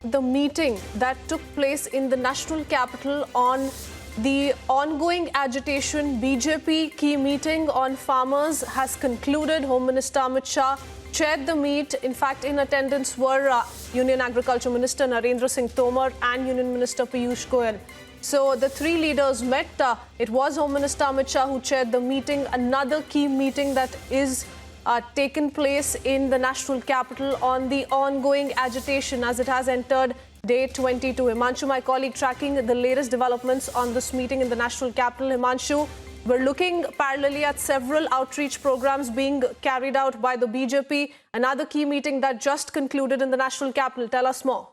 the meeting that took place in the national capital on the ongoing agitation. BJP key meeting on farmers has concluded. Home Minister Amit Shah chaired the meet. In fact, in attendance were Union Agriculture Minister Narendra Singh Tomar and Union Minister Piyush Goyal. So the three leaders met. It was Home Minister Amit Shah who chaired the meeting. Another key meeting that is taken place in the national capital on the ongoing agitation as it has entered day 22. Himanshu, my colleague, tracking the latest developments on this meeting in the national capital. Himanshu, we're looking parallelly at several outreach programs being carried out by the BJP. Another key meeting that just concluded in the national capital. Tell us more.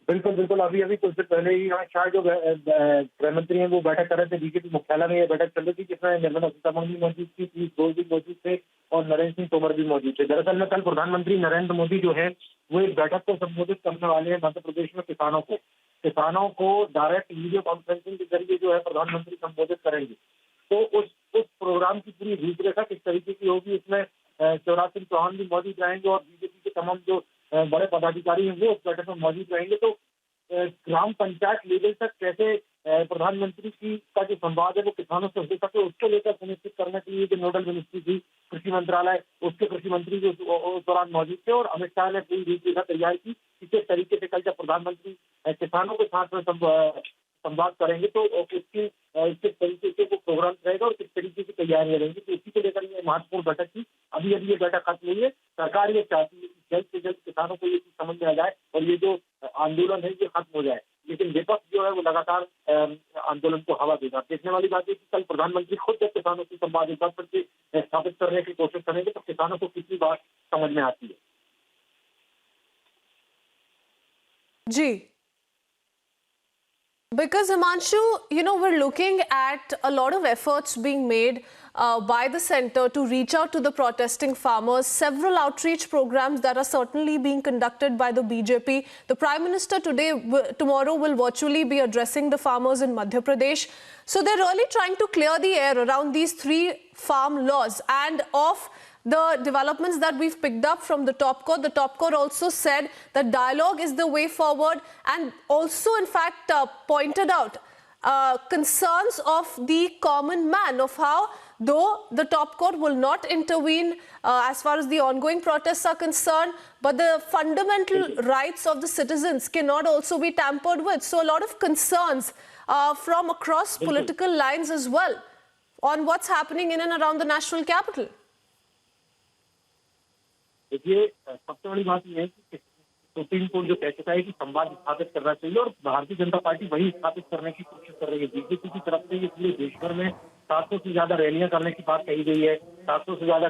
बिल्कुल बिल्कुल अभी कुछ देर पहले ही यहाँ शायद जो गृह मंत्री हैं वो बैठक कर रहे थे। बीजेपी मुख्यालय में ये बैठक चल रही थी जिसमें निर्मला सीतारमण भी मौजूद थी, पीयूष गोयल भी मौजूद थे और नरेंद्र सिंह तोमर भी मौजूद थे। दरअसल में कल प्रधानमंत्री नरेंद्र मोदी जो है वो एक बैठक को संबोधित करने वाले हैं मध्य प्रदेश में। किसानों को डायरेक्ट वीडियो कॉन्फ्रेंसिंग के जरिए जो है प्रधानमंत्री संबोधित करेंगे। तो उस प्रोग्राम की पूरी रूपरेखा किस तरीके की होगी, इसमें शिवराज सिंह चौहान भी मौजूद रहेंगे और बीजेपी के तमाम जो बड़े पदाधिकारी हैं वो उस बैठक में मौजूद रहेंगे। तो ग्राम पंचायत लेवल तक कैसे प्रधानमंत्री की का जो संवाद है वो किसानों से हो सके, उसको लेकर सुनिश्चित करने के लिए जो नोडल मिनिस्ट्री थी कृषि मंत्रालय, उसके कृषि मंत्री जो उस दौरान मौजूद थे और अमित शाह ने पूरी रूपरेखा तैयार की। इस तरीके से कल जब प्रधानमंत्री किसानों के साथ में संवाद करेंगे तो किस तरीके से वो प्रोग्राम रहेगा और किस तरीके की तैयारियां रहेंगी, तो इसी को लेकर ये महत्वपूर्ण बैठक थी। अभी ये बैठक खत्म हुई है। सरकार ये चाहती है कि जल्द से जल्द किसानों को ये चीज समझ में आ जाए और ये जो आंदोलन है ये खत्म हो जाए, लेकिन विपक्ष जो है वो लगातार आंदोलन को हवा देगा। देखने वाली बात है कि कल प्रधानमंत्री खुद जब किसानों से संवाद एक बार फिर से स्थापित करने की कोशिश करेंगे तो किसानों को कितनी बात समझ में आती है। जी, because Himanshu, we're looking at a lot of efforts being made by the centre to reach out to the protesting farmers. Several outreach programs that are certainly being conducted by the BJP. The Prime Minister tomorrow will virtually be addressing the farmers in Madhya Pradesh. So they're really trying to clear the air around these three farm laws. And of the developments that we've picked up from the top court also said that dialogue is the way forward, and also in fact pointed out concerns of the common man, of how though the top court will not intervene as far as the ongoing protests are concerned, but the fundamental rights of the citizens cannot also be tampered with. So a lot of concerns from across political lines as well on what's happening in and around the national capital. देखिए, सबसे बड़ी बात यह है कि supreme court जो कह चुका है कि संवाद स्थापित करना चाहिए और भारतीय जनता पार्टी वही स्थापित करने की कोशिश कर रही है। बीजेपी की तरफ से इसलिए देश भर में 700 से ज्यादा रैलियां करने की बात कही गई है, 700 से ज्यादा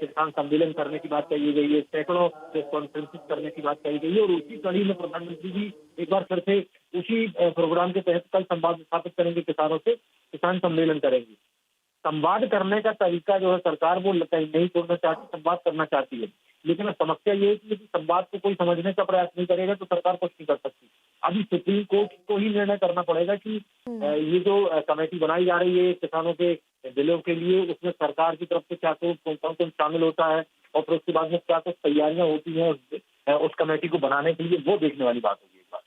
किसान सम्मेलन करने की बात कही गई है, सैकड़ों कॉन्फ्रेंसेस करने की बात कही गई है और उसी कड़ी में प्रधानमंत्री जी एक बार फिर से उसी प्रोग्राम के तहत कल संवाद स्थापित करेंगे, किसानों से किसान सम्मेलन करेंगे। संवाद करने का तरीका जो है सरकार वो नहीं छोड़ना चाहती, संवाद करना चाहती है, लेकिन समस्या ये है कि यदि संवाद को कोई समझने का प्रयास नहीं करेगा तो सरकार कुछ नहीं कर सकती। अभी सुप्रीम कोर्ट को ही निर्णय करना पड़ेगा कि ये जो कमेटी बनाई जा रही है किसानों के दिलों के लिए, उसमें सरकार की तरफ से क्या कौन शामिल होता है और फिर उसके बाद में क्या कुछ तैयारियां होती हैं उस कमेटी को बनाने के लिए, वो देखने वाली बात होगी एक बार।